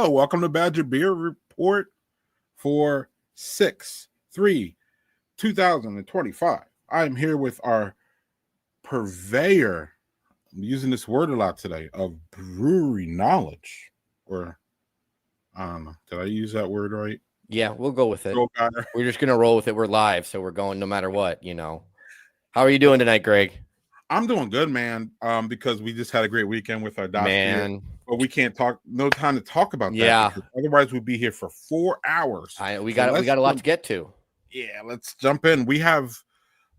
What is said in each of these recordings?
Hello, welcome to Badger Beer Report for 6/3/2025. I am here with our purveyor, I'm using this word a lot today, of brewery knowledge. Or, I don't know, did I use that word right? Yeah, we'll go with it. We're just going to roll with it. We're live, so we're going no matter what, How are you doing tonight, Greg? I'm doing good, man, because we just had a great weekend with our doc beer. Man. But we can't talk, no time to talk about Yeah. that, because otherwise we'd be here for 4 hours. We got a lot to get to. Yeah, let's jump in. We have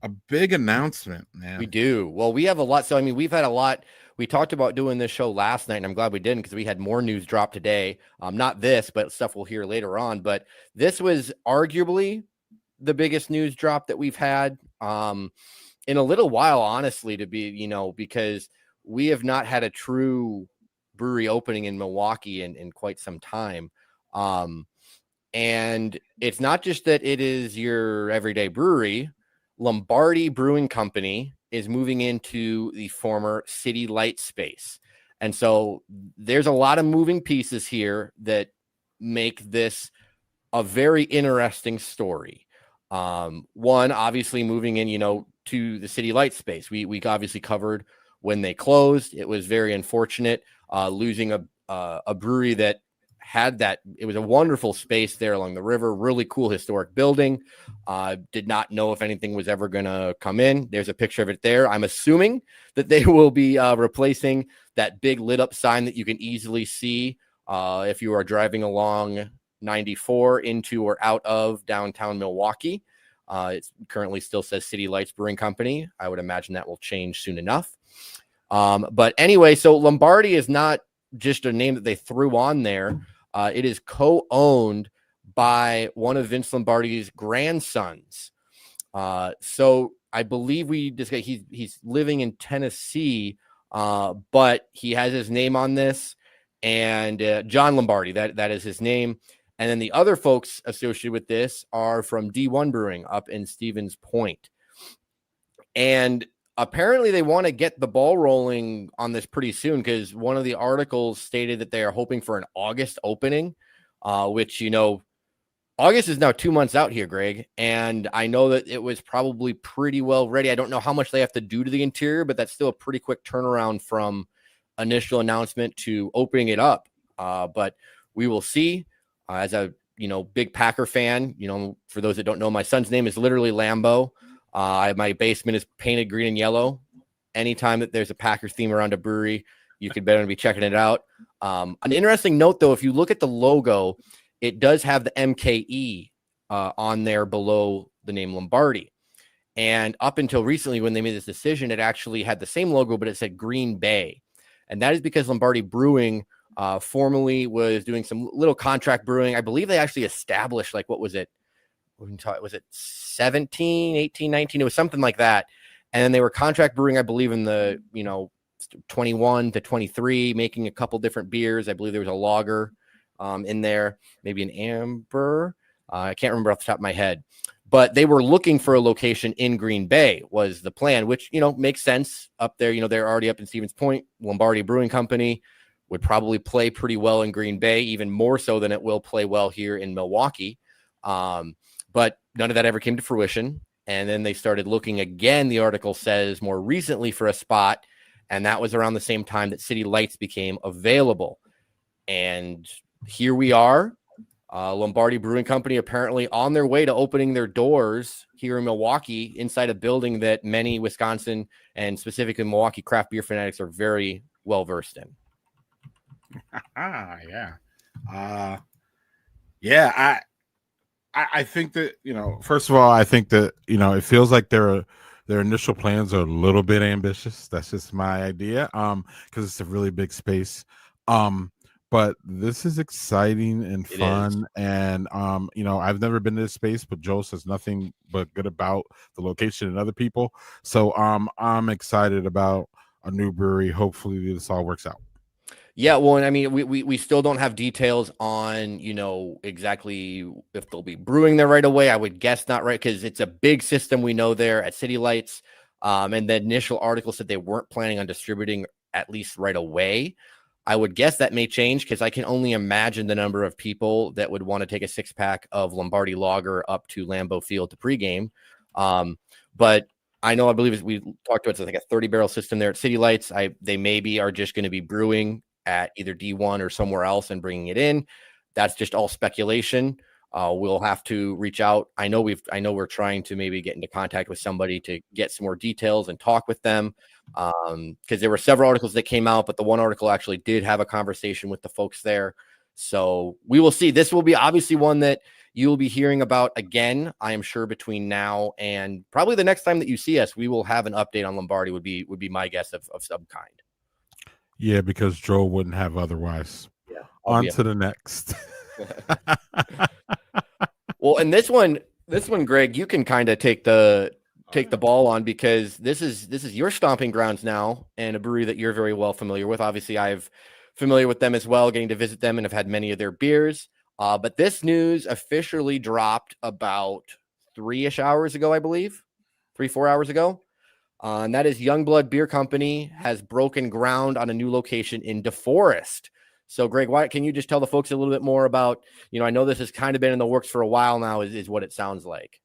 a big announcement, man. We do. Well, we have a lot. So, we've had a lot. We talked about doing this show last night, and I'm glad we didn't because we had more news drop today. Not this, but stuff we'll hear later on. But this was arguably the biggest news drop that we've had in a little while, honestly, to be, because we have not had a true brewery opening in Milwaukee in quite some time. And it's not just that it is your everyday brewery. Lombardi Brewing Company is moving into the former City Light space. And so there's a lot of moving pieces here that make this a very interesting story. One, obviously moving in, to the City Light space. We obviously covered when they closed. It was very unfortunate losing a brewery that had that. It was a wonderful space there along the river, really cool historic building. Did not know if anything was ever going to come in. There's a picture of it there. I'm assuming that they will be replacing that big lit up sign that you can easily see if you are driving along 94 into or out of downtown Milwaukee. It currently still says City Lights Brewing Company. I would imagine that will change soon enough. But anyway, so Lombardi is not just a name that they threw on there. It is co-owned by one of Vince Lombardi's grandsons. So I believe he's living in Tennessee, but he has his name on this, and John Lombardi, that is his name. And then the other folks associated with this are from D1 Brewing up in Stevens Point. And apparently they want to get the ball rolling on this pretty soon because one of the articles stated that they are hoping for an August opening, which, August is now 2 months out here, Greg. And I know that it was probably pretty well ready. I don't know how much they have to do to the interior, but that's still a pretty quick turnaround from initial announcement to opening it up. But we will see. As a, big Packer fan, for those that don't know, my son's name is literally Lambo. My basement is painted green and yellow. Anytime that there's a Packers theme around a brewery, you can bet on be checking it out. An interesting note, though, if you look at the logo, it does have the MKE on there below the name Lombardi. And up until recently, when they made this decision, it actually had the same logo, but it said Green Bay. And that is because Lombardi Brewing formerly was doing some little contract brewing. I believe they actually established, what was it? Was it 17, 18, 19? It was something like that. And then they were contract brewing, I believe, in the, 21 to 23, making a couple different beers. I believe there was a lager in there, maybe an amber. I can't remember off the top of my head. But they were looking for a location in Green Bay was the plan, which, makes sense up there. They're already up in Stevens Point. Lombardi Brewing Company would probably play pretty well in Green Bay, even more so than it will play well here in Milwaukee. But none of that ever came to fruition. And then they started looking again, the article says, more recently for a spot. And that was around the same time that City Lights became available. And here we are. Lombardi Brewing Company apparently on their way to opening their doors here in Milwaukee inside a building that many Wisconsin and specifically Milwaukee craft beer fanatics are very well versed in. I think that, first of all, I think that, it feels like their initial plans are a little bit ambitious. That's just my idea. Because it's a really big space. But this is exciting and fun. And, I've never been to this space, but Joe says nothing but good about the location and other people. So I'm excited about a new brewery. Hopefully this all works out. Yeah, well, and we still don't have details on, exactly if they'll be brewing there right away. I would guess not, right? Because it's a big system we know there at City Lights. And the initial article said they weren't planning on distributing at least right away. I would guess that may change because I can only imagine the number of people that would want to take a 6-pack of Lombardi Lager up to Lambeau Field to pregame. But I know, I believe we talked about, it's like a 30-barrel system there at City Lights. They maybe are just going to be brewing at either D1 or somewhere else and bringing it in. That's just all speculation. We'll have to reach out. I know we're trying to maybe get into contact with somebody to get some more details and talk with them. Because there were several articles that came out, but the one article actually did have a conversation with the folks there. So we will see. This will be obviously one that you will be hearing about again, I am sure, between now and probably the next time that you see us. We will have an update on Lombardi, would be my guess of some kind. Yeah, because Joel wouldn't have otherwise. Yeah. On to the next. Well, and this one, Greg, you can kind of take the ball on, because this is your stomping grounds now, and a brewery that you're very well familiar with. Obviously, I've familiar with them as well, getting to visit them and have had many of their beers. But this news officially dropped about 3-ish hours ago, I believe, 3-4 hours ago. And that is Youngblood Beer Company has broken ground on a new location in DeForest. So, Greg, why can you just tell the folks a little bit more about, I know this has kind of been in the works for a while now, is what it sounds like.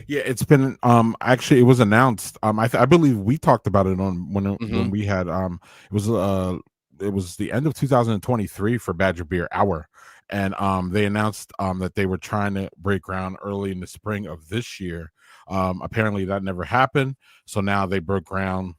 Yeah, it's been actually it was announced. I believe we talked about it on when we had it was the end of 2023 for Badger Beer Hour, and they announced that they were trying to break ground early in the spring of this year. Apparently that never happened, so now they broke ground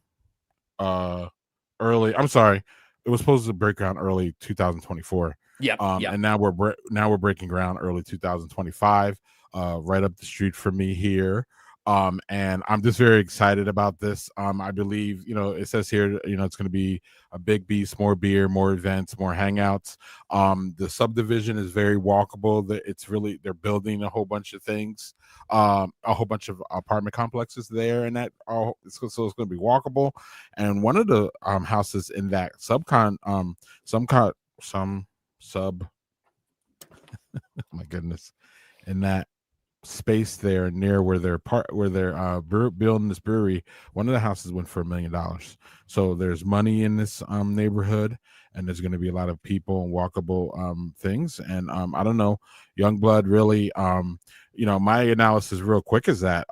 early. I'm sorry, it was supposed to break ground early 2024. Yeah. And now we're breaking ground early 2025. Right up the street from me here. And I'm just very excited about this. I believe, it says here, it's going to be a big beast, more beer, more events, more hangouts. The subdivision is very walkable. They're building a whole bunch of things, a whole bunch of apartment complexes there, and so it's going to be walkable. And one of the houses in that my goodness, in that space there near where they're building this brewery, one of the houses went for $1 million. So there's money in this neighborhood, and there's going to be a lot of people and walkable things. And I don't know, Youngblood really, my analysis real quick is that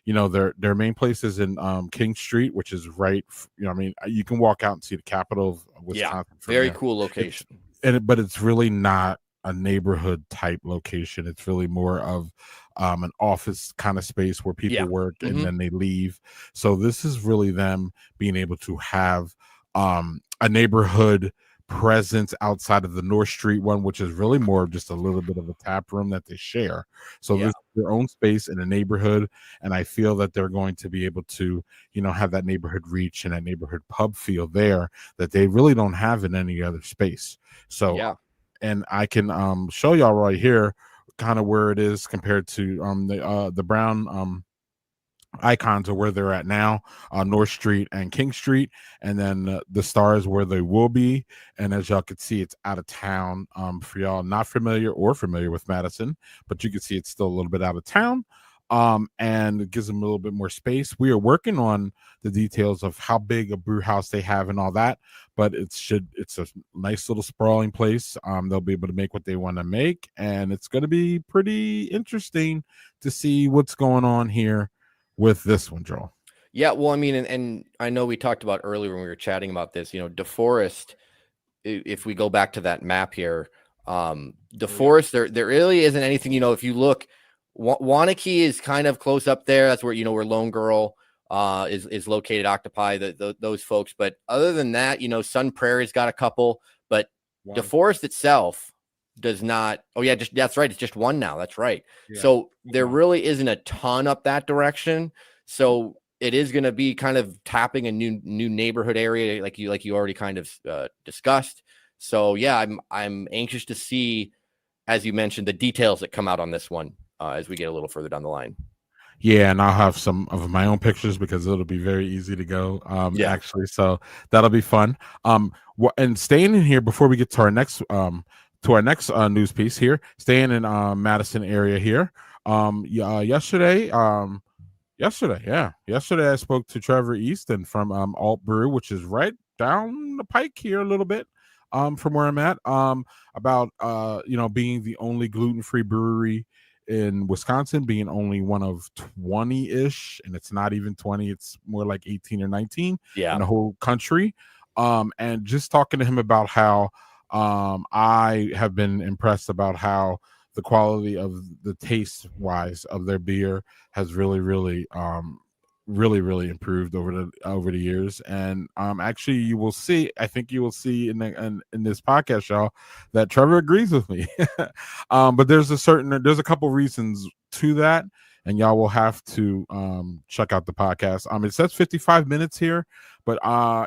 their main place is in King Street, which is right, you can walk out and see the capital of Wisconsin. Yeah, very cool location. But it's really not a neighborhood type location. It's really more of an office kind of space where people work and then they leave. So this is really them being able to have a neighborhood presence outside of the North Street one, which is really more of just a little bit of a tap room that they share. So this is their own space in a neighborhood, and I feel that they're going to be able to have that neighborhood reach and that neighborhood pub feel there that they really don't have in any other space. So and I can show y'all right here kind of where it is compared to the brown icons are where they're at now, North Street and King Street, and then the stars where they will be. And as y'all can see, it's out of town. For y'all not familiar with Madison, but you can see it's still a little bit out of town. And it gives them a little bit more space. We are working on the details of how big a brew house they have and all that, but it's a nice little sprawling place. They'll be able to make what they want to make, and it's going to be pretty interesting to see what's going on here with this one, Joel. Yeah, well, I mean, and I know we talked about earlier when we were chatting about this, DeForest, if we go back to that map here, DeForest, there really isn't anything, if you look, Waunakee is kind of close up there. That's where, where Lone Girl is located, Octopi, those folks. But other than that, Sun Prairie's got a couple, but DeForest itself does not. Oh yeah, that's right. It's just one now. That's right. Yeah. So there really isn't a ton up that direction. So it is going to be kind of tapping a new neighborhood area, like you already kind of discussed. So yeah, I'm anxious to see, as you mentioned, the details that come out on this one as we get a little further down the line. Yeah, and I'll have some of my own pictures because it'll be very easy to go. Actually, so that'll be fun. And staying in here before we get to our next news piece here, staying in Madison area here. Yesterday I spoke to Trevor Easton from Alt Brew, which is right down the pike here a little bit. from where I'm at, about being the only gluten-free brewery in Wisconsin, being only one of 20-ish, and it's not even 20, it's more like 18 or 19 Yeah. in the whole country. And just talking to him about how I have been impressed about how the quality of the taste wise of their beer has really improved over the years. And actually, you will see, I think you will see in this podcast, y'all, that Trevor agrees with me. But there's a couple reasons to that, and y'all will have to check out the podcast. It says 55 minutes here, but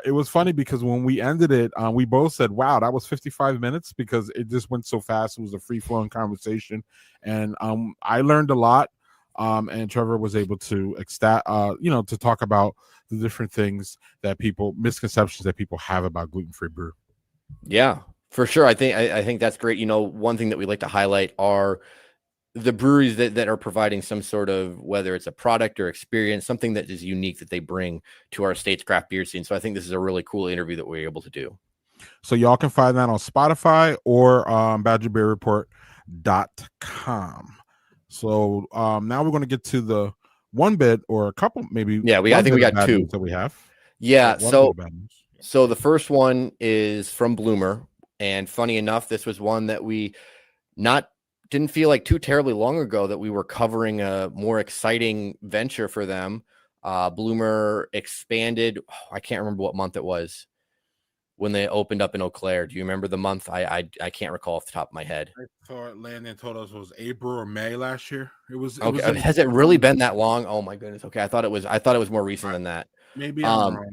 it was funny because when we ended it, we both said, wow, that was 55 minutes, because it just went so fast. It was a free-flowing conversation, and I learned a lot. And Trevor was able to to talk about the different things misconceptions that people have about gluten-free brew. Yeah, for sure. I think that's great. One thing that we like to highlight are the breweries that are providing some sort of, whether it's a product or experience, something that is unique that they bring to our state's craft beer scene. So I think this is a really cool interview that we're able to do. So y'all can find that on Spotify or badgerbeerreport.com. So now we're going to get to the one bit or a couple, maybe. Yeah, I think we got two that we have. Yeah. So the first one is from Bloomer, and funny enough, this was one that we didn't feel like too terribly long ago that we were covering a more exciting venture for them. Bloomer expanded. I can't remember what month it was when they opened up in Eau Claire. Do you remember the month? I can't recall off the top of my head. I thought Landon told us it was April or May last year. Okay. Has it really been that long? Oh my goodness. Okay. I thought it was more recent than that. Maybe I'm wrong.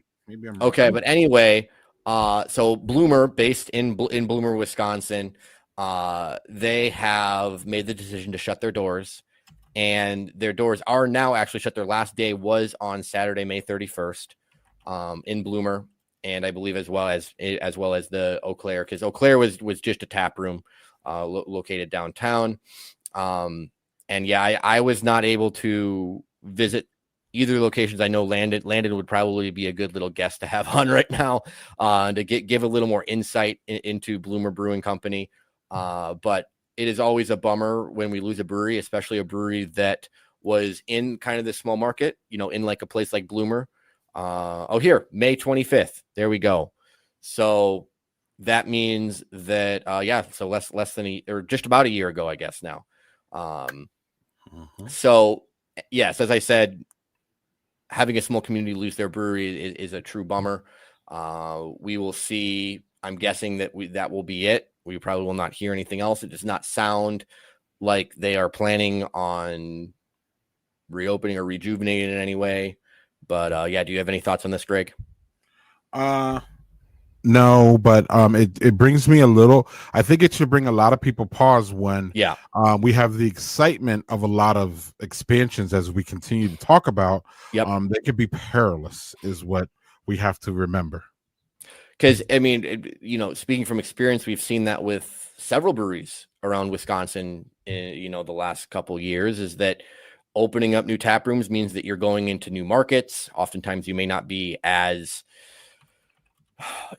Okay. But anyway, so Bloomer, based in Bloomer, Wisconsin, they have made the decision to shut their doors, and their doors are now actually shut. Their last day was on Saturday, May 31st, in Bloomer. And I believe as well as the Eau Claire, because Eau Claire was just a tap room located downtown. And yeah, I was not able to visit either locations. I know Landon would probably be a good little guest to have on right now to give a little more insight into Bloomer Brewing Company. But it is always a bummer when we lose a brewery, especially a brewery that was in kind of the small market, in like a place like Bloomer. Here, May 25th. There we go. So that means that, so less than or just about a year ago, I guess now. So yes, as I said, having a small community lose their brewery is a true bummer. We will see. I'm guessing that will be it. We probably will not hear anything else. It does not sound like they are planning on reopening or rejuvenating in any way. But do you have any thoughts on this, Greg? No, but it brings me a little. I think it should bring a lot of people pause when we have the excitement of a lot of expansions as we continue to talk about. Yep. They could be perilous, is what we have to remember. Because I mean, speaking from experience, we've seen that with several breweries around Wisconsin. The last couple of years, is that opening up new tap rooms means that you're going into new markets. Oftentimes you may not be as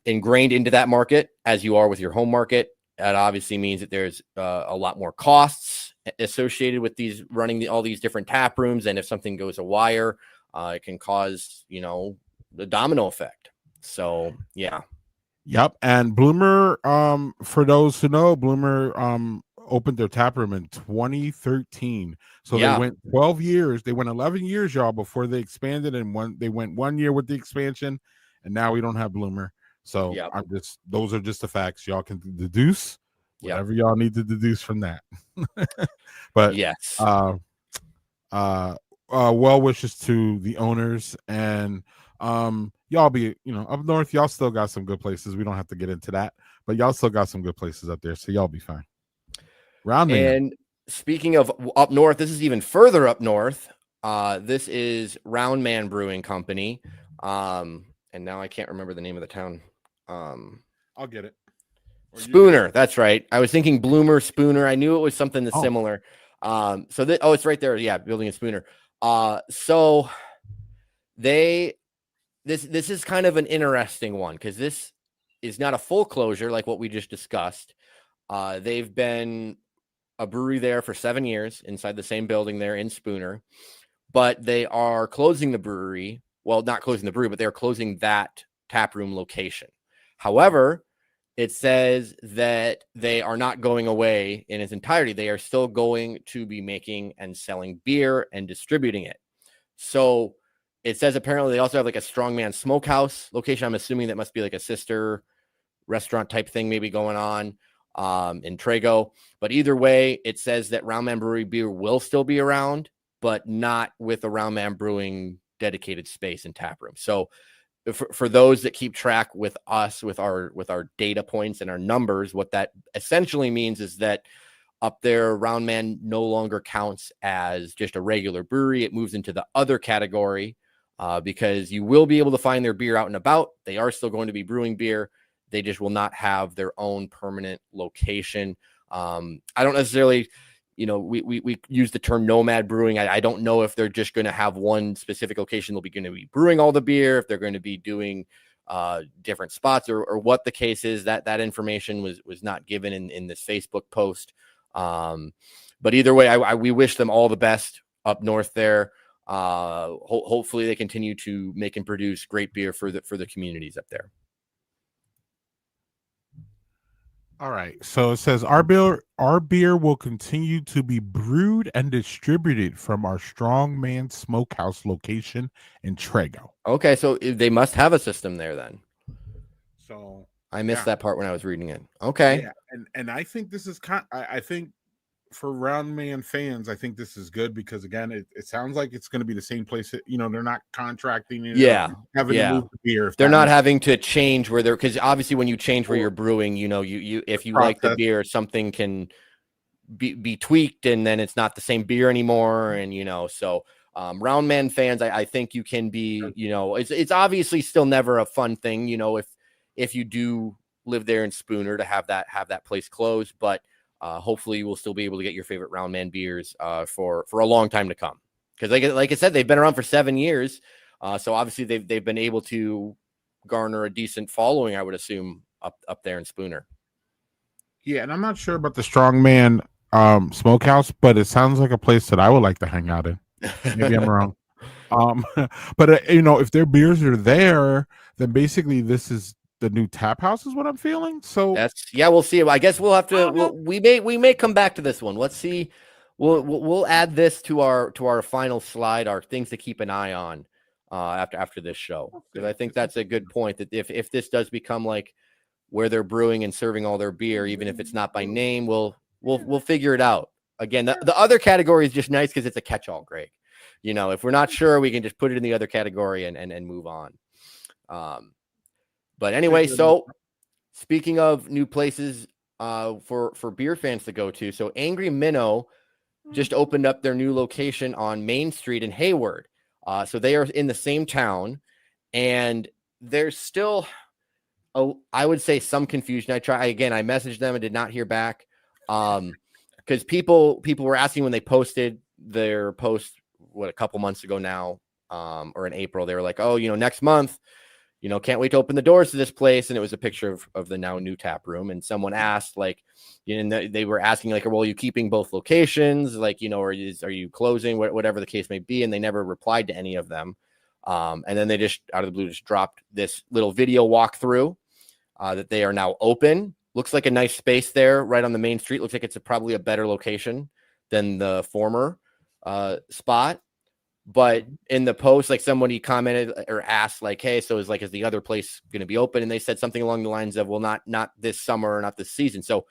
ingrained into that market as you are with your home market. That obviously means that there's a lot more costs associated with running all these different tap rooms. And if something goes awry, it can cause, the domino effect. So, yeah. Yep. And Bloomer, for those who know, Bloomer opened their tap room in 2013. So they went 12 years. They went 11 years, y'all, before they expanded, and they went 1 year with the expansion, and now we don't have Bloomer. So those are just the facts. Y'all can deduce whatever y'all need to deduce from that. But yes. Well wishes to the owners, and y'all be, up north, y'all still got some good places. We don't have to get into that, but y'all still got some good places up there, so y'all be fine. And speaking of up north, this is even further up north. This is Round Man Brewing Company. And now I can't remember the name of the town. I'll get it. Spooner. That's right. I was thinking Bloomer, Spooner. I knew it was something that's similar. It's right there. Yeah. Building a Spooner. So this is kind of an interesting one, because is not a full closure like what we just discussed. They've been a brewery there for 7 years inside the same building there in Spooner, but they are closing the brewery. Well, not closing the brewery, but they're closing that taproom location. However, it says that they are not going away in its entirety. They are still going to be making and selling beer and distributing it. So it says apparently they also have like a Strongman Smokehouse location. I'm assuming that must be like a sister restaurant type thing maybe going on in Trago. But either way, it says that Round Man Brewery beer will still be around, but not with a Round Man Brewing dedicated space and tap room. So for those that keep track with us with our data points and our numbers, what that essentially means is that up there, Round Man no longer counts as just a regular brewery. It moves into the other category because you will be able to find their beer out and about. They are still going to be brewing beer. They just will not have their own permanent location. I don't necessarily, we use the term nomad brewing. I don't know if they're just going to have one specific location. They'll be going to be brewing all the beer, if they're going to be doing different spots or what the case is. That information was not given in this Facebook post. But either way, we wish them all the best up north there. Hopefully they continue to make and produce great beer for the communities up there. All right. So it says our beer will continue to be brewed and distributed from our Strongman Smokehouse location in Trago. Okay, so they must have a system there then. So I missed that part when I was reading it. Okay. Yeah, and I think this is I think for Round Man fans, I think this is good because again, it sounds like it's going to be the same place. They're not contracting. Having to move the beer. They're not having to change where they're because obviously when you change where you're brewing, you if you like the beer, something can be tweaked and then it's not the same beer anymore. And so Round Man fans, I think you can be. It's obviously still never a fun thing. If you do live there in Spooner to have that place closed, but hopefully you will still be able to get your favorite Round Man beers for a long time to come. Because like I said, they've been around for 7 years. So obviously they've been able to garner a decent following, I would assume, up there in Spooner. Yeah, and I'm not sure about the Strongman Smokehouse, but it sounds like a place that I would like to hang out in. Maybe I'm wrong. But if their beers are there, then basically this is the new tap house is what I'm feeling. So we'll see. I guess we'll have to. We may come back to this one. Let's see. We'll add this to our final slide. Our things to keep an eye on after this show, because I think that's a good point. That if this does become like where they're brewing and serving all their beer, even if it's not by name, we'll figure it out. Again, the other category is just nice because it's a catch-all, Greg. If we're not sure, we can just put it in the other category and move on. But anyway, so speaking of new places for beer fans to go to, so Angry Minnow just opened up their new location on Main Street in Hayward. So they are in the same town, and there's still, I would say, some confusion. I messaged them and did not hear back because people were asking when they posted their post, a couple months ago now, or in April, they were like, oh, next month, can't wait to open the doors to this place. And it was a picture of the now new tap room. And someone asked, like, they were asking, like, well, are you keeping both locations? Like, or are you closing, whatever the case may be. And they never replied to any of them. And then they just out of the blue just dropped this little video walkthrough that they are now open. Looks like a nice space there right on the main street. Looks like it's probably a better location than the former spot. But in the post, like, somebody commented or asked, like, hey, so is the other place going to be open? And they said something along the lines of, well, not this summer or not this season. So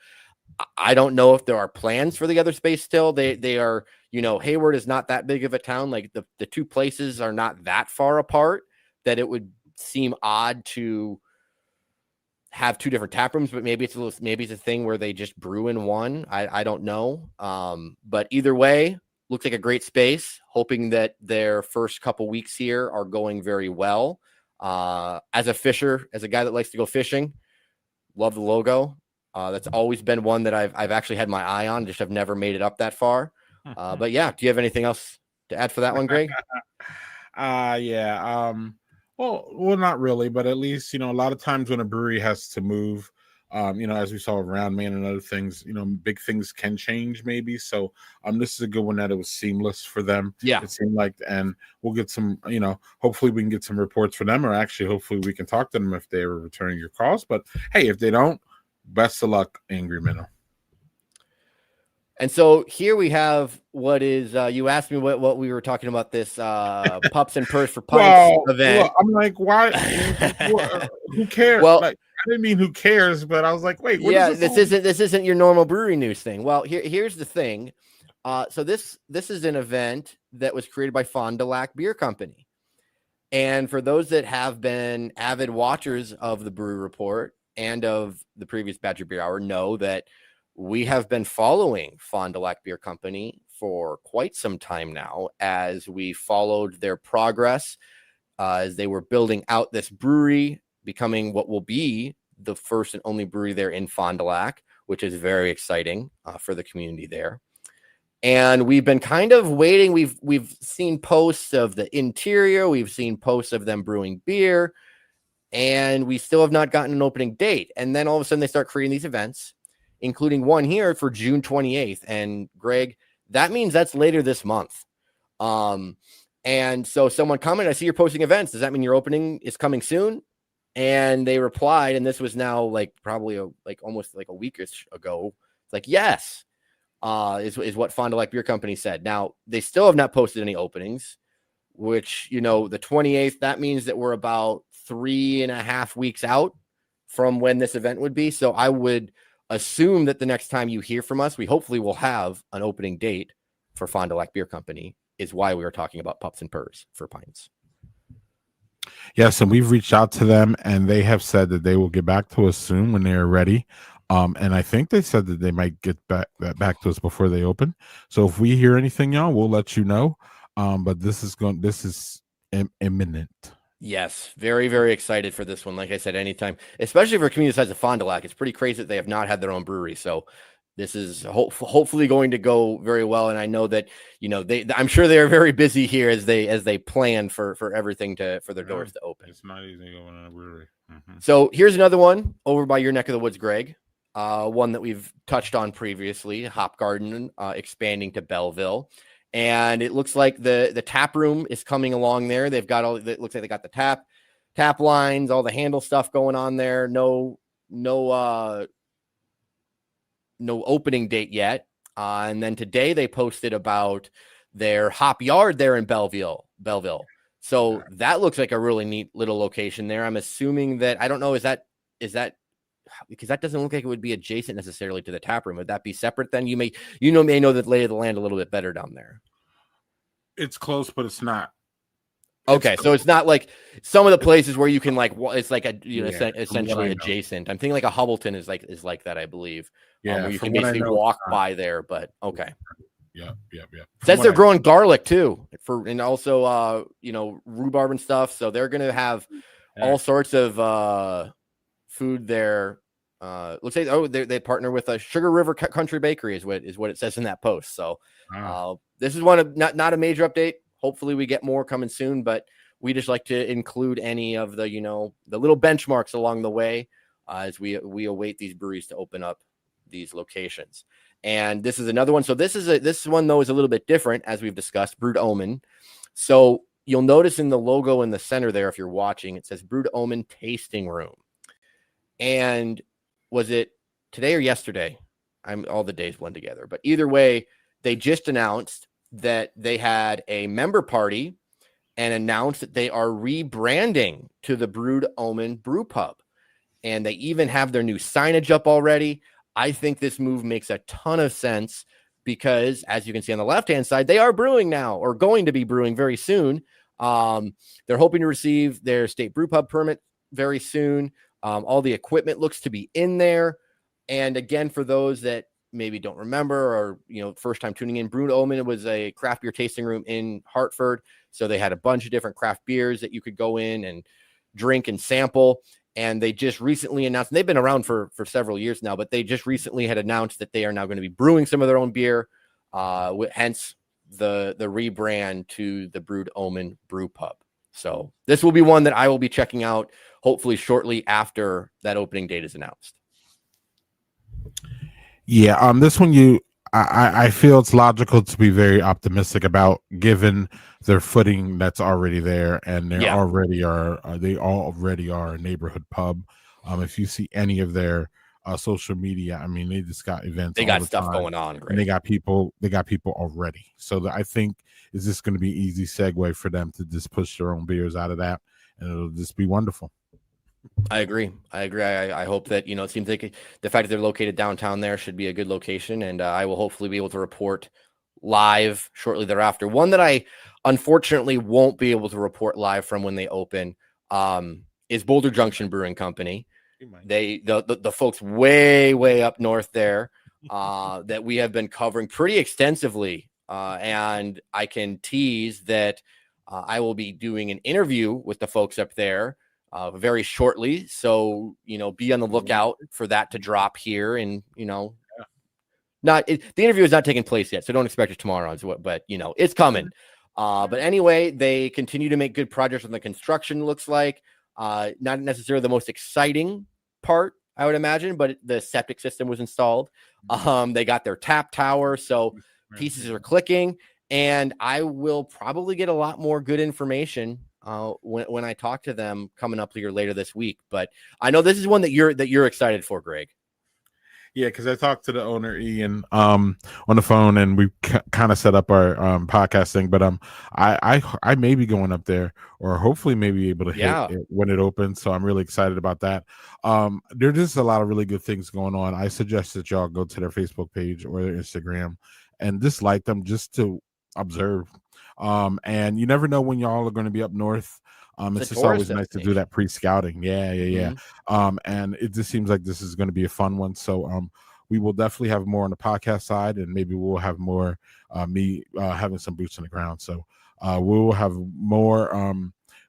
I don't know if there are plans for the other space still. They are, Hayward is not that big of a town. Like the two places are not that far apart that it would seem odd to have two different tap rooms, but maybe it's a thing where they just brew in one. I don't know. But either way, looks like a great space. Hoping that their first couple weeks here are going very well. As a fisher, as a guy that likes to go fishing, love the logo. That's always been one that I've actually had my eye on. Just have never made it up that far. But yeah, do you have anything else to add for that one, Greg? Yeah. Well, not really, but at least a lot of times when a brewery has to move, as we saw with Round Man and other things, big things can change maybe. So, this is a good one that it was seamless for them. Yeah. It seemed like, and we'll get some, hopefully we can get some reports for them, or actually, hopefully we can talk to them if they are returning your calls. But hey, if they don't, best of luck, Angry Minnow. And so here we have what is you asked me what we were talking about this Pups and Purrs for Pints event. Look, I'm like, why? Who cares? Well, Like, I didn't mean who cares, but I was like, wait, what yeah, is this? this isn't your normal brewery news thing. Well, here's the thing. So this is an event that was created by Fond du Lac Beer Company. And for those that have been avid watchers of the Brewery Report and of the previous Badger Beer Hour know that we have been following Fond du Lac Beer Company for quite some time now as we followed their progress as they were building out this brewery, becoming what will be the first and only brewery there in Fond du Lac, which is very exciting for the community there. And we've been kind of waiting. We've seen posts of the interior. We've seen posts of them brewing beer, and we still have not gotten an opening date. And then all of a sudden they start creating these events, including one here for June 28th. And Greg, that means that's later this month. And so someone commented, I see you're posting events. Does that mean your opening is coming soon? And they replied, and this was now like probably almost like a week ago. It's like, yes. Is what Fond du Lac Beer Company said. Now, they still have not posted any openings, which, the 28th, that means that we're about 3.5 weeks out from when this event would be. So I would assume that the next time you hear from us, we hopefully will have an opening date for Fond du Lac Beer Company, is why we were talking about Pups and Purrs for Pints. Yes, and we've reached out to them, and they have said that they will get back to us soon when they are ready. And I think they said that they might get back to us before they open. So if we hear anything, y'all, we'll let you know. But this is imminent. Yes, very, very excited for this one. Like I said, anytime, especially for a community the size of Fond du Lac, it's pretty crazy that they have not had their own brewery. So this is hopefully going to go very well. And I know that, I'm sure they are very busy here as they plan for everything for their doors to open. It's not easy going in a brewery. Mm-hmm. So here's another one over by your neck of the woods, Greg. One that we've touched on previously, Hop Garden expanding to Belleville. And it looks like the tap room is coming along there. They've got it looks like they got the tap lines, all the handle stuff going on there. No opening date yet. And then today they posted about their hop yard there in Belleville. So that looks like a really neat little location there. I'm assuming that, I don't know, is that because that doesn't look like it would be adjacent necessarily to the tap room. Would that be separate then? You may know the lay of the land a little bit better down there. It's close, but it's not. Okay, so it's not like some of the places where you can it's like essentially adjacent. I'm thinking like a Hubbleton is like that, I believe. Yeah, where you can basically walk by there, but okay. Yeah. Says they're growing garlic too, and also rhubarb and stuff. So they're gonna have all sorts of food there. Looks like they partner with a Sugar River Country Bakery is what it says in that post. So this is one of not a major update. Hopefully we get more coming soon, but we just like to include any of the the little benchmarks along the way as we await these breweries to open up these locations. And this is another one. So this one though is a little bit different, as we've discussed. Brewed Omen. So you'll notice in the logo in the center there, if you're watching, it says Brewed Omen Tasting Room. And was it today or yesterday? All the days blend together. But either way, they just announced that they had a member party and announced that they are rebranding to the Brewed Omen Brew Pub. And they even have their new signage up already. I think this move makes a ton of sense because, as you can see on the left-hand side, they are brewing now, or going to be brewing very soon. They're hoping to receive their state brew pub permit very soon. All the equipment looks to be in there. And again, for those that maybe don't remember or, first time tuning in, Brewed Omen, it was a craft beer tasting room in Hartford. So they had a bunch of different craft beers that you could go in and drink and sample. And they just recently announced, and they've been around for several years now, but they just recently had announced that they are now going to be brewing some of their own beer, hence the rebrand to the Brewed Omen Brew Pub. So this will be one that I will be checking out hopefully shortly after that opening date is announced. Yeah, this one I feel it's logical to be very optimistic about, given their footing that's already there, and they already are a neighborhood pub. If you see any of their social media, I mean, they just got events They all got the stuff time, going on, and Greg. they got people already. So I think is this going to be an easy segue for them to just push their own beers out of that, and it'll just be wonderful. I agree. I hope that, it seems like the fact that they're located downtown there should be a good location. And I will hopefully be able to report live shortly thereafter. One that I unfortunately won't be able to report live from when they open is Boulder Junction Brewing Company. The folks way up north there that we have been covering pretty extensively. And I can tease that I will be doing an interview with the folks up there very shortly. So, be on the lookout for that to drop here. And, the interview is not taking place yet, so don't expect it tomorrow. But, it's coming. But anyway, they continue to make good progress on the construction, looks like. Not necessarily the most exciting part, I would imagine, but the septic system was installed. They got their tap tower, so pieces are clicking. And I will probably get a lot more good information when I talk to them coming up here later this week. But I know this is one that you're excited for, Greg. Yeah, because I talked to the owner Ian on the phone, and we kind of set up our podcast thing. But I may be going up there, or hopefully maybe able to hit it when it opens. So I'm really excited about that. There's just a lot of really good things going on. I suggest that y'all go to their Facebook page or their Instagram and just like them just to observe. And you never know when y'all are going to be up north. It's just always nice to do that pre-scouting. Yeah. And it just seems like this is going to be a fun one. So we will definitely have more on the podcast side, and maybe we'll have more me having some boots on the ground. So we'll have more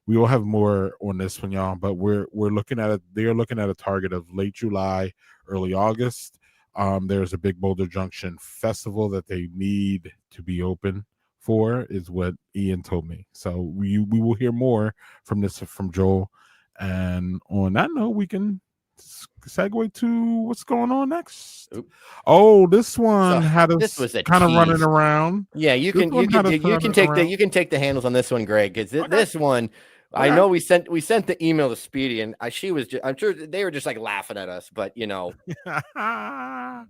we will have more on this one, y'all. But we're looking at it. They're looking at a target of late July, early August. There's a big Boulder Junction festival that they need to be open for, is what Ian told me. So we will hear more from Joel. And on that note, we can segue to what's going on next. Oop. Oh, this one had us kind of running around. Yeah, you can take the handles on this one, Greg, because this one. Okay. I know we sent the email to Speedy, and I'm sure they were just like laughing at us, but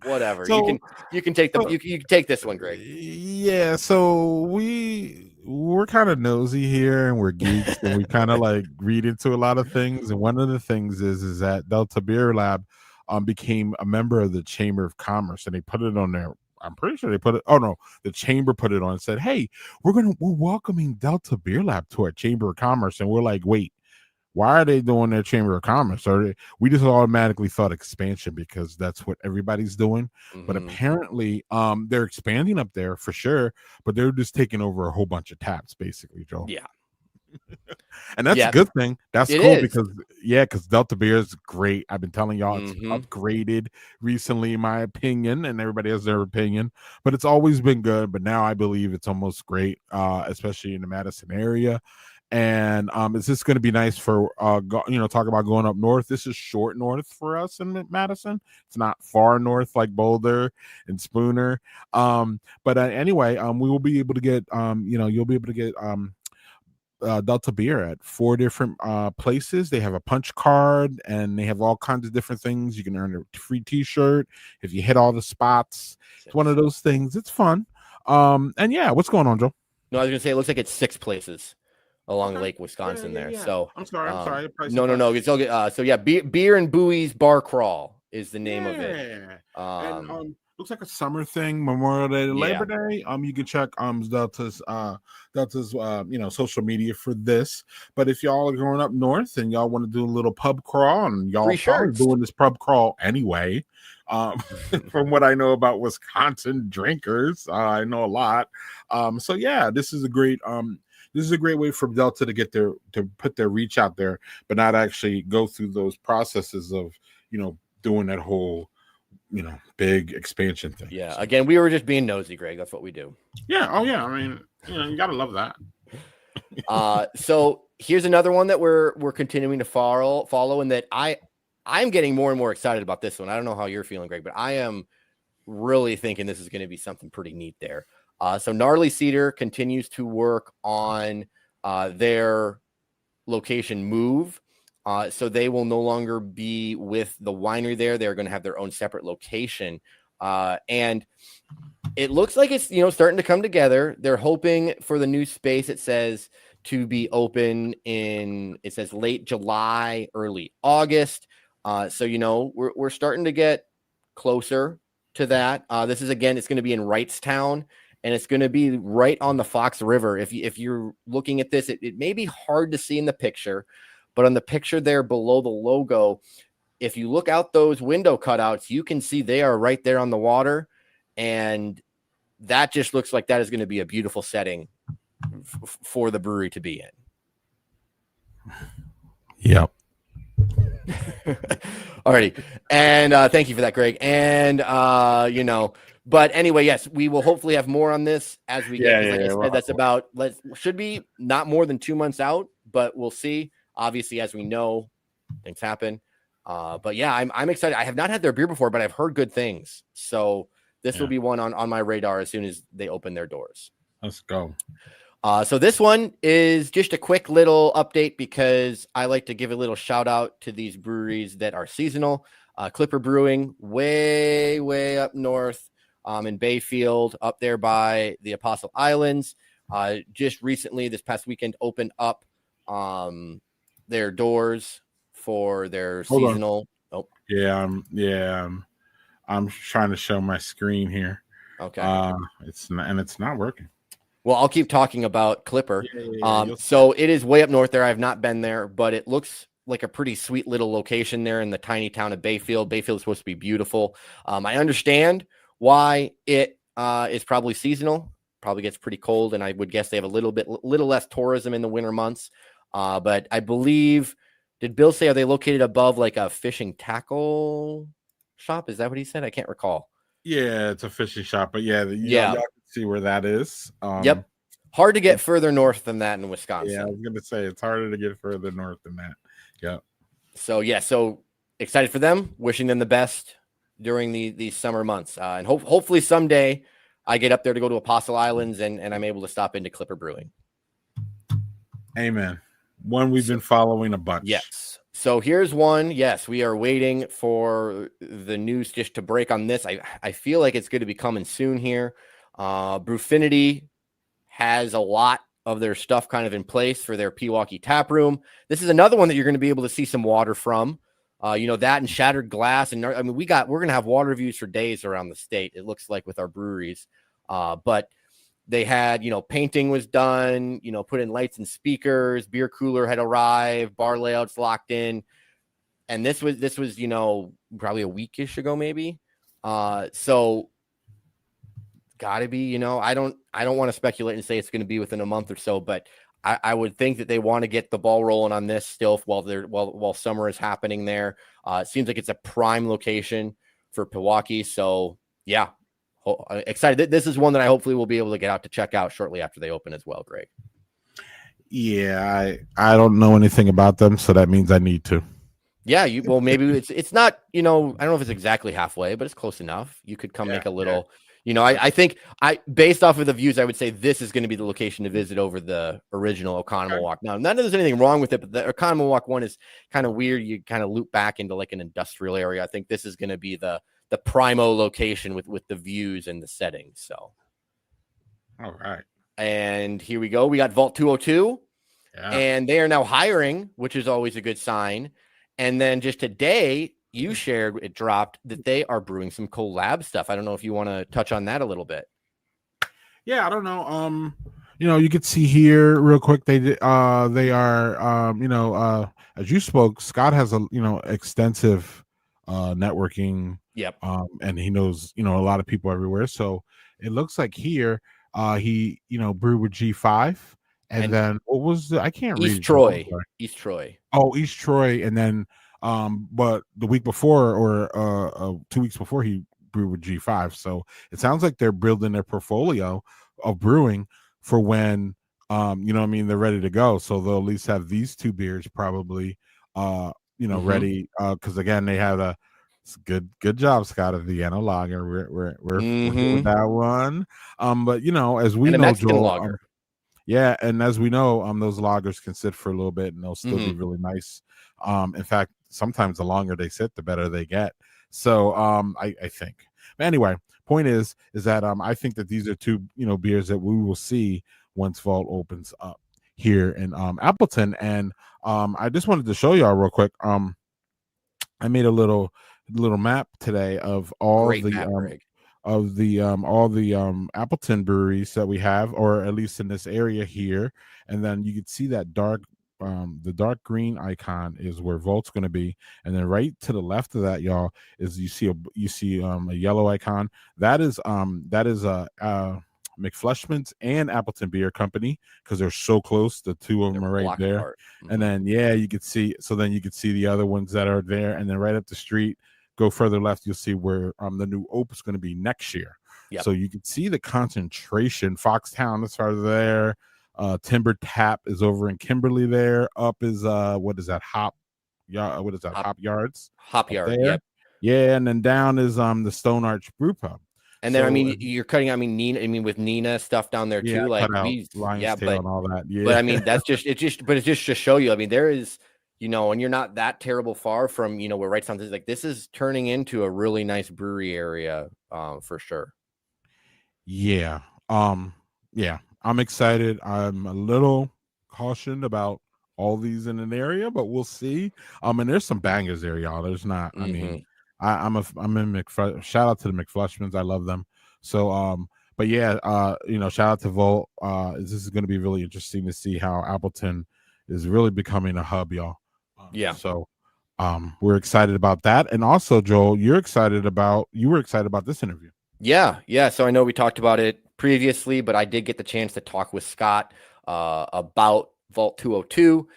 whatever. So, you can take you can take this one, Greg. Yeah, so we're kind of nosy here, and we're geeks, and we kind of like read into a lot of things. And one of the things is that Delta Beer Lab became a member of the Chamber of Commerce, and they put it on their. I'm pretty sure they put it. Oh no, the chamber put it on and said, "Hey, we're welcoming Delta Beer Lab to our Chamber of Commerce." And we're like, "Wait, why are they doing their Chamber of Commerce?" We just automatically thought expansion because that's what everybody's doing. Mm-hmm. But apparently, they're expanding up there for sure. But they're just taking over a whole bunch of taps, basically, Joe. Yeah. And that's a good thing. That's cool because Delta Beer is great. I've been telling y'all it's upgraded recently, in my opinion, and everybody has their opinion, but it's always been good. But now I believe it's almost great, especially in the Madison area. And it's just going to be nice for talk about going up north. This is short north for us in Madison. It's not far north like Boulder and Spooner. But anyway, we will be able to get you'll be able to get Delta Beer at 4 different places. They have a punch card, and they have all kinds of different things. You can earn a free t-shirt if you hit all the spots. It's one of those things. It's fun. And yeah, what's going on, Joe? No, I was gonna say it looks like it's 6 places along Lake Wisconsin there. So I'm sorry. No. It's all so yeah, Beer and Bowie's Bar Crawl is the name of it. And looks like a summer thing, Memorial Day to Labor Day. You can check Delta's social media for this. But if y'all are going up north and y'all want to do a little pub crawl, and y'all are probably doing this pub crawl anyway, from what I know about Wisconsin drinkers, I know a lot. So yeah, this is a great way for Delta to put their reach out there, but not actually go through those processes of doing that whole big expansion thing. Yeah. So. Again, we were just being nosy, Greg. That's what we do. Yeah. Oh yeah. I mean, you gotta love that. So here's another one that we're continuing to follow, and that I'm getting more and more excited about this one. I don't know how you're feeling, Greg, but I am really thinking this is going to be something pretty neat there. So Gnarly Cedar continues to work on their location move. So they will no longer be with the winery there. They're going to have their own separate location. And it looks like it's, starting to come together. They're hoping for the new space, it says, to be open it says late July, early August. So, we're starting to get closer to that. This is, again, it's going to be in Wrightstown, and it's going to be right on the Fox River. If you're looking at this, it may be hard to see in the picture, but on the picture there below the logo, if you look out those window cutouts, you can see they are right there on the water. And that just looks like that is going to be a beautiful setting for the brewery to be in. Yep. Alrighty. And thank you for that, Greg. And, but anyway, yes, we will hopefully have more on this as we get, like I said, that's about, should be not more than 2 months out, but we'll see. Obviously, as we know, things happen. But yeah, I'm excited. I have not had their beer before, but I've heard good things. So this will be one on my radar as soon as they open their doors. Let's go. So this one is just a quick little update because I like to give a little shout out to these breweries that are seasonal. Clipper Brewing, way up north in Bayfield, up there by the Apostle Islands. Just recently, this past weekend, opened up their doors for their seasonal. Oh, yeah. I'm trying to show my screen here. Okay. It's not working. Well, I'll keep talking about Clipper. So it is way up north there. I've not been there, but it looks like a pretty sweet little location there in the tiny town of Bayfield. Bayfield is supposed to be beautiful. I understand why it is probably seasonal. Probably gets pretty cold, and I would guess they have a little less tourism in the winter months. But I believe, did Bill say, are they located above like a fishing tackle shop? Is that what he said? I can't recall. Yeah, it's a fishing shop, but y'all can see where that is. Yep. Hard to get further north than that in Wisconsin. Yeah, I was gonna say it's harder to get further north than that. Yep. So excited for them, wishing them the best during these summer months. And hopefully someday I get up there to go to Apostle Islands and I'm able to stop into Clipper Brewing. Amen. One we've been following a bunch. Yes. So here's one. Yes, we are waiting for the news just to break on this. I feel like it's going to be coming soon here. Brewfinity has a lot of their stuff kind of in place for their Pewaukee tap room. This is another one that you're going to be able to see some water from. That and Shattered Glass. And I mean, we're going to have water reviews for days around the state, it looks like, with our breweries. But they had, painting was done, put in lights and speakers, beer cooler had arrived, bar layouts locked in. And this was, probably a weekish ago, maybe. So gotta be, I don't want to speculate and say it's going to be within a month or so, but I would think that they want to get the ball rolling on this still while summer is happening there. It seems like it's a prime location for Pewaukee. So yeah, excited. This is one that I hopefully will be able to get out to check out shortly after they open as well, Greg. Yeah, I don't know anything about them, so that means I need to. Yeah, maybe it's not, I don't know if it's exactly halfway, but it's close enough. You could come make a little, I think based off of the views, I would say this is going to be the location to visit over the original Oconomo Walk. Now, none of there's anything wrong with it, but the Oconomo Walk one is kind of weird. You kind of loop back into like an industrial area. I think this is going to be the primo location with the views and the settings. So, all right. And here we go. We got Vault 202, and they are now hiring, which is always a good sign. And then just today, you shared, it dropped, that they are brewing some collab stuff. I don't know if you want to touch on that a little bit. Yeah, I don't know. You could see here real quick. They are, as you spoke, Scott has a extensive networking. Yep. And he knows a lot of people everywhere. So it looks like here he brewed with G5, and then what was I can't read East Troy. Oh, East Troy, and then but the week before or 2 weeks before he brewed with G5. So it sounds like they're building their portfolio of brewing for when You know what I mean? They're ready to go. So they'll at least have these two beers probably Mm-hmm. ready. Because again, they have a good job, Scott, of Vienna lager. We're here with Mm-hmm. that one. But as we And a know, Mexican Joel, lager. yeah, and as we know, those lagers can sit for a little bit and they'll still be Mm-hmm. really nice. In fact, sometimes the longer they sit, the better they get. So I think. But anyway, point is that I think that these are two, beers that we will see once Vault opens up here in Appleton. And I just wanted to show y'all real quick. I made a little map today of Great map, Greg. all the Appleton breweries that we have, or at least in this area here. And then you can see that the dark green icon is where Volt's going to be, and then right to the left of that, y'all, is you see a yellow icon. That is a McFleshman's and Appleton Beer Company, because they're so close. The two of They're them are right block there. apart. And Mm-hmm. then you could see. So then you could see the other ones that are there, and then right up the street, go further left, you'll see where the new Ope is going to be next year. Yep. So you can see the concentration. Foxtown is right there. Timber Tap is over in Kimberly. There up is what is that? Hop, yeah. What is that? Hop Hop Yards Hop up Yard. there. Yep. Yeah, and then down is the Stone Arch Brew Pub. And then I So mean you're cutting. I mean Nina. I mean with Nina stuff down there yeah, too. I Like cut out we, Lion's yeah, Tail but and all that. but Yeah. I mean that's just it's just but it's just to show you. I mean there is and you're not that terrible far from where Right Sounds is. Like this is turning into a really nice brewery area, for sure. Yeah. Um, yeah. I'm excited. I'm a little cautioned about all these in an area, but we'll see. And there's some bangers there, y'all. There's not, I Mm-hmm. mean, I'm in shout out to the McFleshmans. I love them. So but yeah, shout out to Volt. This is gonna be really interesting to see how Appleton is really becoming a hub, y'all. Yeah. So we're excited about that. And also, Joel, you were excited about this interview. Yeah, yeah. So I know we talked about it previously, but I did get the chance to talk with Scott about Vault 202,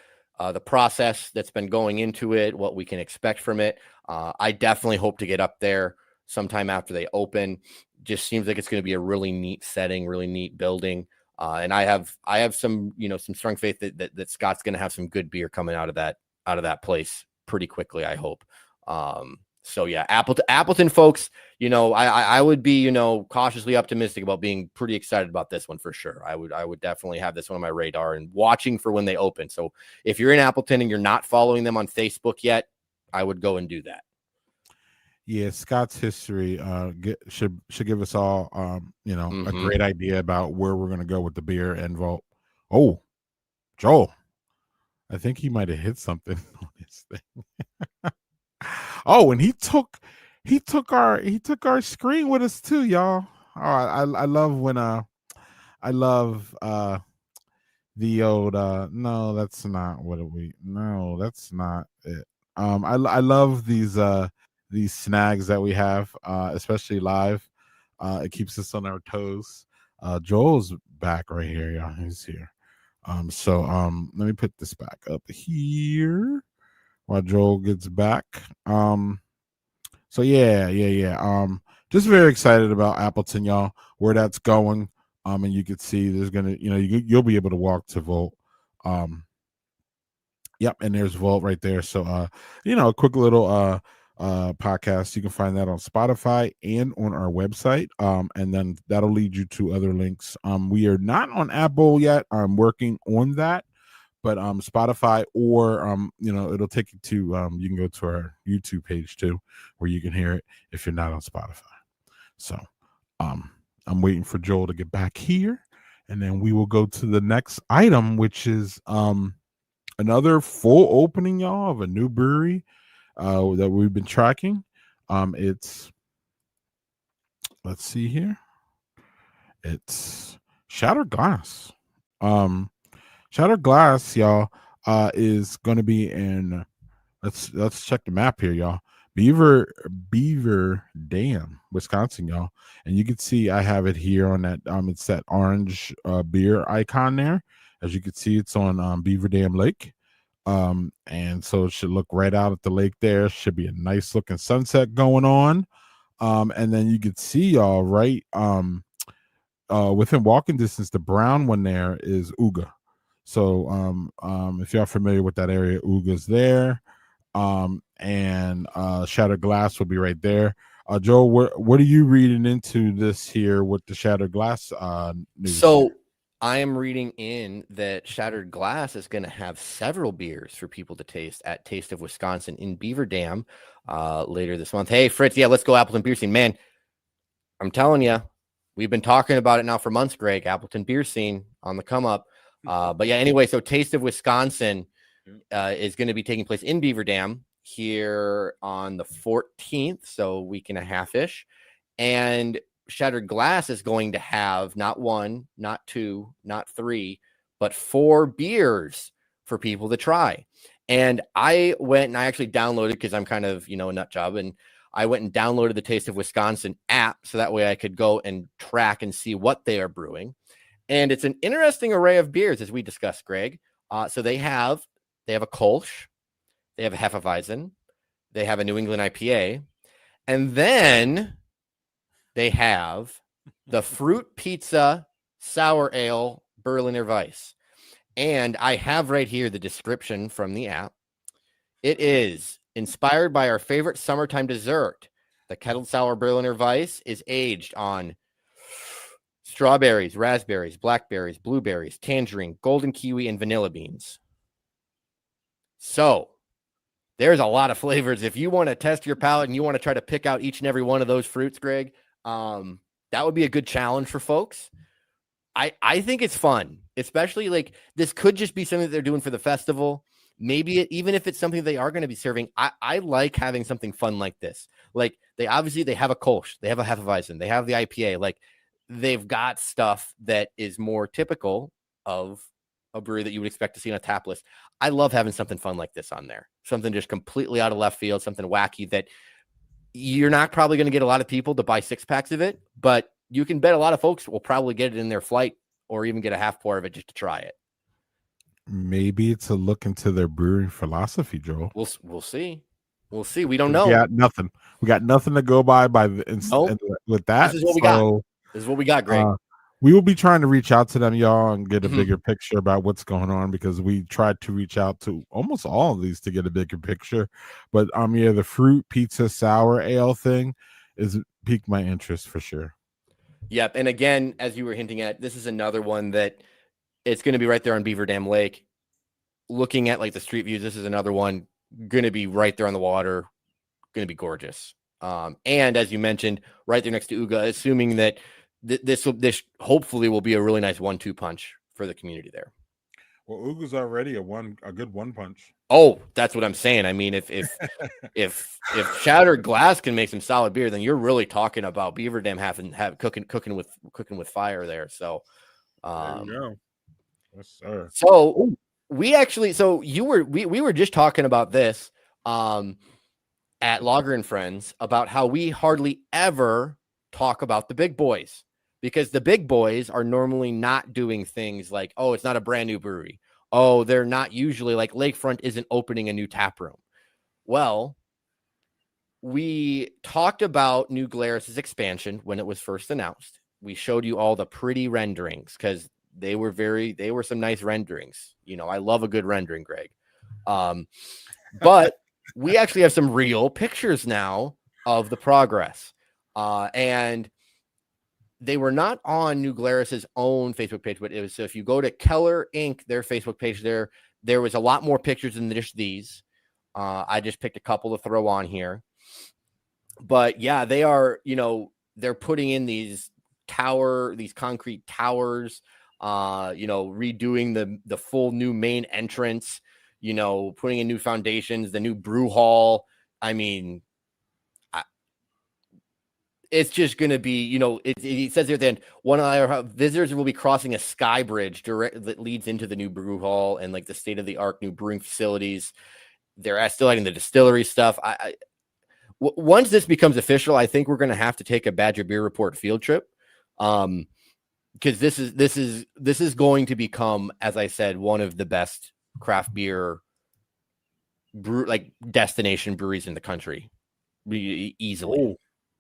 the process that's been going into it, what we can expect from it. I definitely hope to get up there sometime after they open. Just seems like it's going to be a really neat setting, really neat building. And I have some some strong faith that Scott's going to have some good beer coming out of that place pretty quickly. I hope. So yeah, Appleton folks, I would be, cautiously optimistic about being pretty excited about this one for sure. I would definitely have this one on my radar and watching for when they open. So if you're in Appleton and you're not following them on Facebook yet, I would go and do that. Yeah, Scott's history should give us all a Mm-hmm. great idea about where we're gonna go with the beer and Vault. Oh, Joel, I think he might have hit something on his thing. Oh, and he took our screen with us too, y'all. Oh, I love when I love the old no, that's not what we no, that's not it. I love these snags that we have, especially live. It keeps us on our toes. Joel's back right here, y'all. He's here. So let me put this back up here while Joel gets back. So yeah. Just very excited about Appleton, y'all, where that's going. And you could see there's gonna, you'll be able to walk to Volt. Um, yep, and there's Volt right there. So a quick little podcast. You can find that on Spotify and on our website. And then that'll lead you to other links. We are not on Apple yet. I'm working on that. But Spotify, or it'll take you to you can go to our YouTube page too, where you can hear it if you're not on Spotify. So I'm waiting for Joel to get back here, and then we will go to the next item, which is another full opening, y'all, of a new brewery that we've been tracking. It's let's see here. It's Shattered Glass. Shattered Glass, y'all, is going to be in. Let's check the map here, y'all. Beaver Dam, Wisconsin, y'all, and you can see I have it here on that. It's that orange beer icon there. As you can see, it's on Beaver Dam Lake. And so it should look right out at the lake there. Should be a nice looking sunset going on. And then you can see y'all right within walking distance, the brown one there is Uga. So if y'all familiar with that area, Uga's there. And Shattered Glass will be right there. Joel, what are you reading into this here with the Shattered Glass news? So I am reading in that Shattered Glass is going to have several beers for people to taste at Taste of Wisconsin in Beaver Dam later this month. Hey, Fritz, yeah, let's go Appleton Beer Scene. Man, I'm telling you, we've been talking about it now for months, Greg. Appleton Beer Scene on the come up. But yeah, anyway, so Taste of Wisconsin is going to be taking place in Beaver Dam here on the 14th, so a week and a half-ish. And Shattered Glass is going to have not one, not two, not three, but 4 beers for people to try. And I went and I actually downloaded, because I'm kind of, a nut job, and I went and downloaded the Taste of Wisconsin app so that way I could go and track and see what they are brewing. And it's an interesting array of beers, as we discussed, Greg. So they have a Kolsch, they have a Hefeweizen, they have a New England IPA, and then they have the Fruit Pizza Sour Ale Berliner Weiss. And I have right here the description from the app. It is inspired by our favorite summertime dessert. The kettled sour Berliner Weiss is aged on strawberries, raspberries, blackberries, blueberries, tangerine, golden kiwi, and vanilla beans. So there's a lot of flavors. If you want to test your palate and you want to try to pick out each and every one of those fruits, Greg, that would be a good challenge for folks. I think it's fun, especially like this could just be something that they're doing for the festival. Maybe even if it's something they are going to be serving, I like having something fun like this. Like they have a Kolsch, they have a Hefeweizen, they have the IPA. Like they've got stuff that is more typical of a brewery that you would expect to see on a tap list. I love having something fun like this on there. Something just completely out of left field, something wacky that you're not probably going to get a lot of people to buy 6-packs of it, but you can bet a lot of folks will probably get it in their flight or even get a half pour of it just to try it. Maybe it's a look into their brewing philosophy, Joel. We'll see. We'll see. We don't know. We got nothing. We got nothing to go by with that. This is what we got. This is what we got, Greg. We will be trying to reach out to them, y'all, and get a bigger picture about what's going on, because we tried to reach out to almost all of these to get a bigger picture. But the Fruit Pizza Sour Ale thing is piqued my interest for sure. Yep. And again, as you were hinting at, this is another one that it's going to be right there on Beaver Dam Lake. Looking at like the street views, this is another one going to be right there on the water, going to be gorgeous. And as you mentioned, right there next to Uga, assuming that this hopefully will be a really nice 1-2 punch for the community there. Well, Uga's already a good one punch. Oh, that's what I'm saying. I mean, if Shattered Glass can make some solid beer, then you're really talking about Beaver Dam cooking with fire there. So, there you go. Yes, sir. So we were just talking about this at Lager and Friends about how we hardly ever talk about the big boys, because the big boys are normally not doing things like, oh, it's not a brand new brewery. Oh, they're not usually like Lakefront isn't opening a new tap room. Well, we talked about New Glarus's expansion when it was first announced. We showed you all the pretty renderings because they were some nice renderings. I love a good rendering, Greg. But we actually have some real pictures now of the progress. And they were not on New Glarus's own Facebook page, but it was, so if you go to Keller Inc., their Facebook page there was a lot more pictures than just these. I just picked a couple to throw on here. But yeah, they are, they're putting in these concrete towers, redoing the full new main entrance, putting in new foundations, the new brew hall. I mean, it's just going to be, it says here at the end, one of our visitors will be crossing a sky bridge that leads into the new brew hall and like the state of the art new brewing facilities. They're still adding the distillery stuff. Once this becomes official, I think we're going to have to take a Badger Beer Report field trip. Because this is going to become, as I said, one of the best craft beer destination breweries in the country, easily.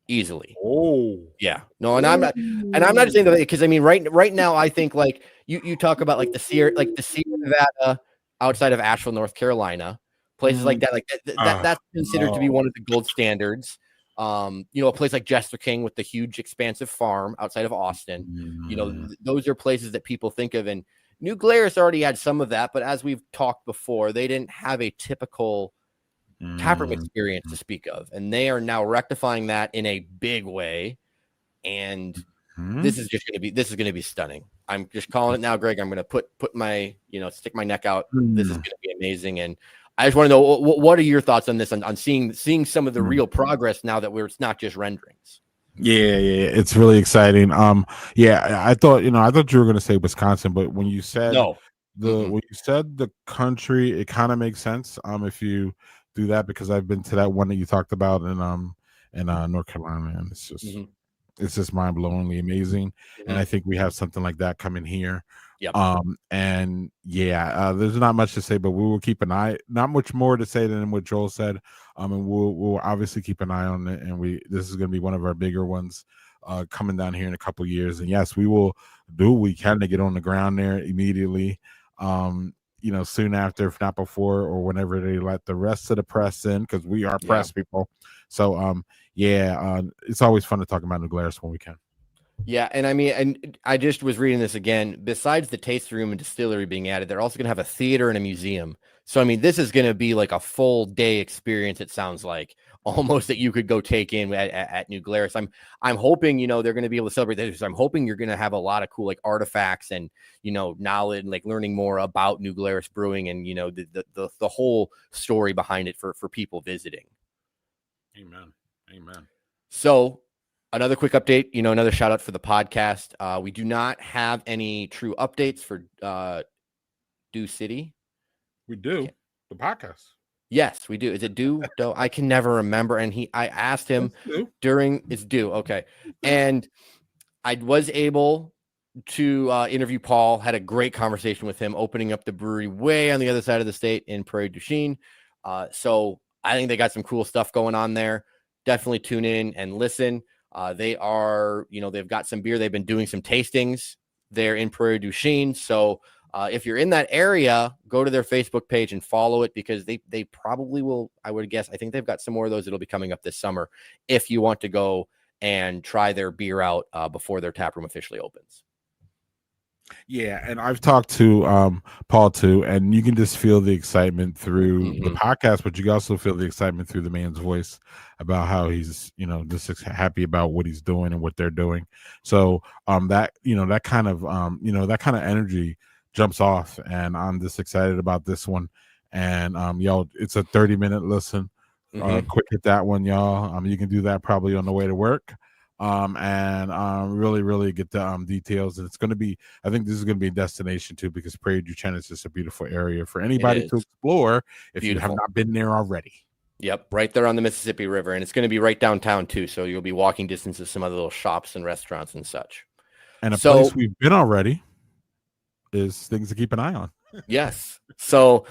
easily. Oh. Yeah, no, and I'm not saying that because I mean, right now, I think like you talk about like the Sierra Nevada outside of Asheville, North Carolina, places like that, that's considered to be No. one of the gold standards. A place like Jester King with the huge expansive farm outside of Austin, those are places that people think of. And New Glarus already had some of that, but as we've talked before, they didn't have a typical taproom experience to speak of, and they are now rectifying that in a big way. And this is going to be stunning. I'm just calling it now, Greg. I'm going to put my, stick my neck out. This is going to be amazing. And I just want to know what are your thoughts on this, on seeing some of the real progress now that it's not just renderings. Yeah, it's really exciting. I thought you were going to say Wisconsin, but when you said the country, it kind of makes sense. If you do that, because I've been to that one that you talked about in North Carolina, and it's just mind-blowingly amazing. And I think we have something like that coming here. Yep. There's not much to say, but we will keep an eye. Not much more to say than what Joel said. And we'll obviously keep an eye on it. And this is going to be one of our bigger ones coming down here in a couple years. And yes, we will do what we can to get on the ground there immediately. Soon after, if not before, or whenever they let the rest of the press in, because we are press people. So it's always fun to talk about New Glarus when we can. Yeah, and I mean, and I just was reading this again. Besides the taste room and distillery being added, they're also going to have a theater and a museum. So I mean, this is going to be like a full day experience. It sounds like almost that you could go take in at New Glarus. I'm hoping they're going to be able to celebrate this. I'm hoping you're going to have a lot of cool like artifacts and knowledge, and like learning more about New Glarus Brewing and the whole story behind it for people visiting. Amen. So another quick update, another shout out for the podcast. We do not have any true updates for Dew City. We do. The podcast. Yes, we do. Is it Dew? I can never remember. And I asked him it's Dew. Okay. And I was able to interview Paul, had a great conversation with him, opening up the brewery way on the other side of the state in Prairie du Chien. So I think they got some cool stuff going on there. Definitely tune in and listen. They are, they've got some beer. They've been doing some tastings there in Prairie du Chien. So if you're in that area, go to their Facebook page and follow it, because they probably will, I would guess. I think they've got some more of those that'll be coming up this summer if you want to go and try their beer out before their tap room officially opens. Yeah, and I've talked to Paul too, and you can just feel the excitement through the podcast, but you can also feel the excitement through the man's voice about how he's just happy about what he's doing and what they're doing. So that kind of energy jumps off, and I'm just excited about this one. And it's a 30-minute listen. Quick hit that one, y'all. You can do that probably on the way to work. Really, really get the details. And it's going to be, I think this is going to be a destination too, because Prairie du Chien is just a beautiful area for anybody to explore if you have not been there already. Yep, right there on the Mississippi River, and it's going to be right downtown too, so you'll be walking distance of some other little shops and restaurants and such. And a place we've been already is things to keep an eye on. Yes, so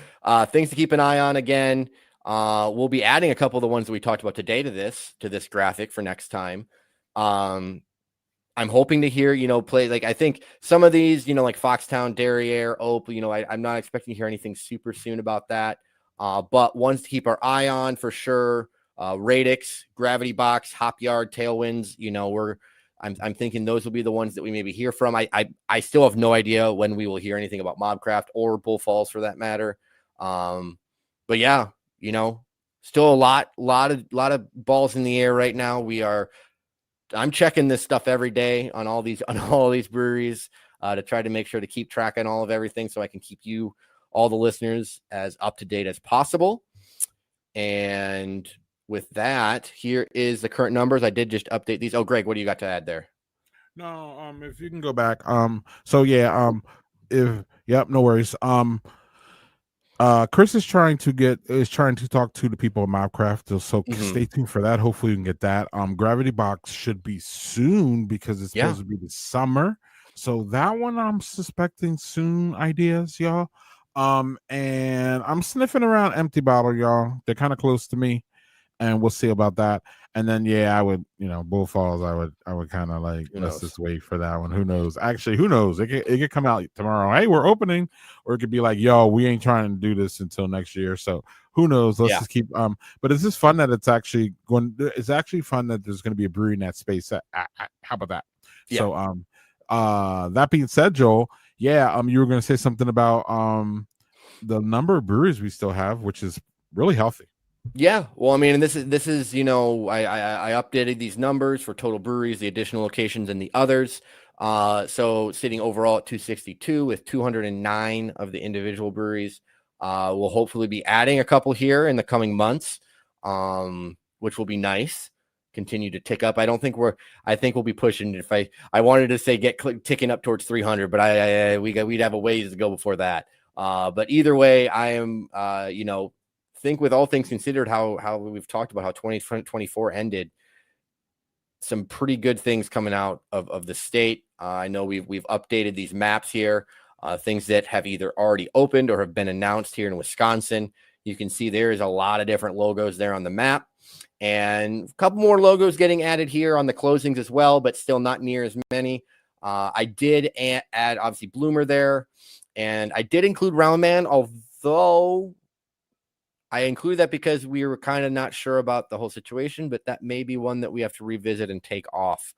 things to keep an eye on. Again, we'll be adding a couple of the ones that we talked about today to this graphic for next time. I'm hoping to hear, play, like, I think some of these, like Foxtown, Derriere, Ope, I'm not expecting to hear anything super soon about that. But ones to keep our eye on for sure. Radix, Gravity Box, Hop Yard, Tailwinds, I'm thinking those will be the ones that we maybe hear from. I still have no idea when we will hear anything about Mobcraft or Bull Falls for that matter. But yeah, still a lot of balls in the air right now. I'm checking this stuff every day on all these breweries to try to make sure to keep track on all of everything, so I can keep you, all the listeners, as up to date as possible. And with that, here is the current numbers. I did just update these. Oh, Greg, what do you got to add there? No, if you can go back. No worries. Chris is trying to talk to the people at Mobcraft, so stay tuned for that. Hopefully you can get that. Gravity Box should be soon, because it's supposed to be the summer. So that one I'm suspecting soon ideas, y'all. And I'm sniffing around Empty Bottle, y'all. They're kind of close to me, and we'll see about that. And then I would, Bull Falls. I would kind of like Who let's knows? just wait for that one. Who knows? Actually, who knows? It could come out tomorrow. Hey, we're opening, or it could be like, yo, we ain't trying to do this until next year. So who knows? Let's Yeah. just keep. But it's just fun that it's actually going. It's actually fun that there's going to be a brewery in that space. How about that? Yeah. So that being said, Joel, you were going to say something about the number of breweries we still have, which is really healthy. Yeah, well, I mean, and this is I updated these numbers for total breweries, the additional locations, and the others. So sitting overall at 262 with 209 of the individual breweries. We'll hopefully be adding a couple here in the coming months, which will be nice. Continue to tick up. I think we'll be pushing. If I wanted to say ticking up towards 300, but we'd have a ways to go before that. But either way, I am think with all things considered, how we've talked about how 2024 ended, some pretty good things coming out of the state. I know we've updated these maps here, things that have either already opened or have been announced here in Wisconsin. You can see there is a lot of different logos there on the map, and a couple more logos getting added here on the closings as well, but still not near as many. I did add obviously Bloomer there, and I did include Roundman, although I include that because we were kind of not sure about the whole situation, but that may be one that we have to revisit and take off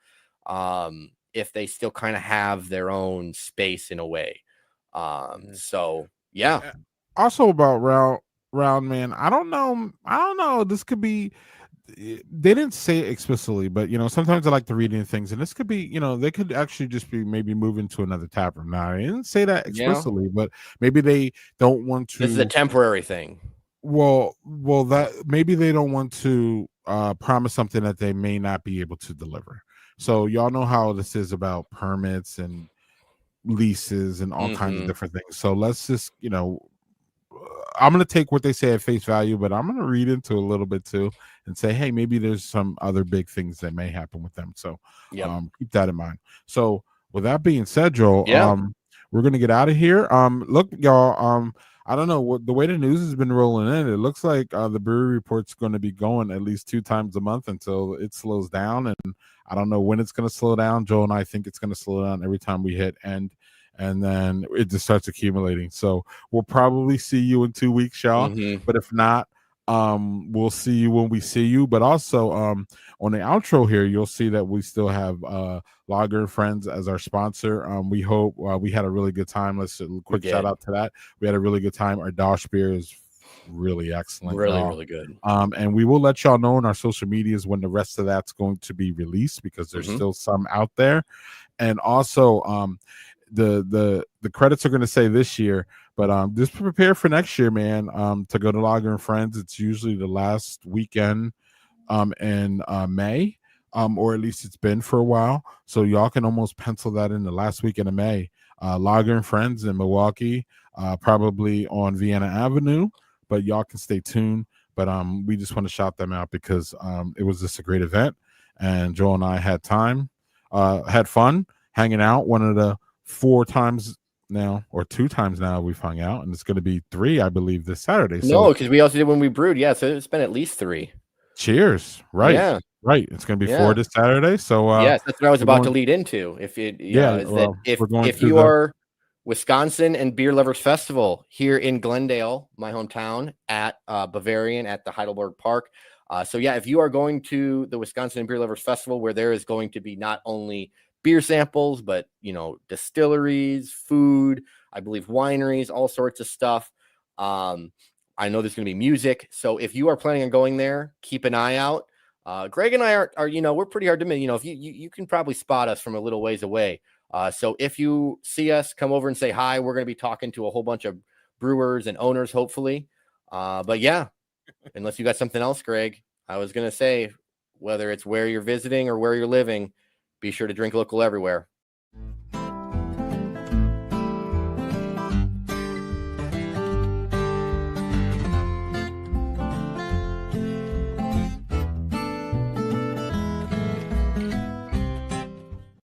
if they still kind of have their own space in a way. So yeah. Also about round man, I don't know. This could be. They didn't say it explicitly, but sometimes I like to read in things, and this could be, they could actually just be maybe moving to another tap room. Now, I didn't say that Yeah. explicitly, but maybe they don't want to. This is a temporary thing. Well, that maybe they don't want to promise something that they may not be able to deliver. So y'all know how this is about permits and leases and all kinds of different things. So let's just, I'm going to take what they say at face value, but I'm going to read into a little bit too and say, hey, maybe there's some other big things that may happen with them. So keep that in mind. So with that being said, Joel, we're going to get out of here. Look, y'all, I don't know what the way the news has been rolling in. It looks like the brewery report's going to be going at least 2 times a month until it slows down. And I don't know when it's going to slow down. Joel and I think it's going to slow down every time we hit end. And then it just starts accumulating. So we'll probably see you in 2 weeks, y'all. But if not, we'll see you when we see you. But also on the outro here, you'll see that we still have Lager and Friends as our sponsor. We hope we had a really good time. Let's quick shout out to that. We had a really good time. Our Dosh beer is really excellent. Really good. And we will let y'all know on our social medias when the rest of that's going to be released, because there's still some out there. And also the credits are going to say this year, but just prepare for next year, man. To go to Lager and Friends, it's usually the last weekend in May, or at least it's been for a while, so y'all can almost pencil that in the last weekend of May. Lager and Friends in Milwaukee, probably on Vienna Avenue, but y'all can stay tuned. But we just want to shout them out because it was just a great event, and Joel and I had fun hanging out. One of the 4 times now, or 2 times now, we've hung out, and it's going to be 3, I believe, this Saturday. No, because we also did when we brewed. Yeah, so it's been at least 3. Cheers! Right, right. It's going to be 4 this Saturday. So yes, that's what I was about to lead into. If you are Wisconsin and Beer Lovers Festival here in Glendale, my hometown, at Bavarian at the Heidelberg Park. So yeah, if you are going to the Wisconsin and Beer Lovers Festival, where there is going to be not only beer samples, but distilleries, food, I believe wineries, all sorts of stuff. I know there's going to be music. So if you are planning on going there, keep an eye out. Greg and I are we're pretty hard to miss. If you can probably spot us from a little ways away. So if you see us, come over and say hi. We're going to be talking to a whole bunch of brewers and owners, hopefully. But yeah, unless you got something else, Greg, I was going to say, whether it's where you're visiting or where you're living, be sure to drink local everywhere.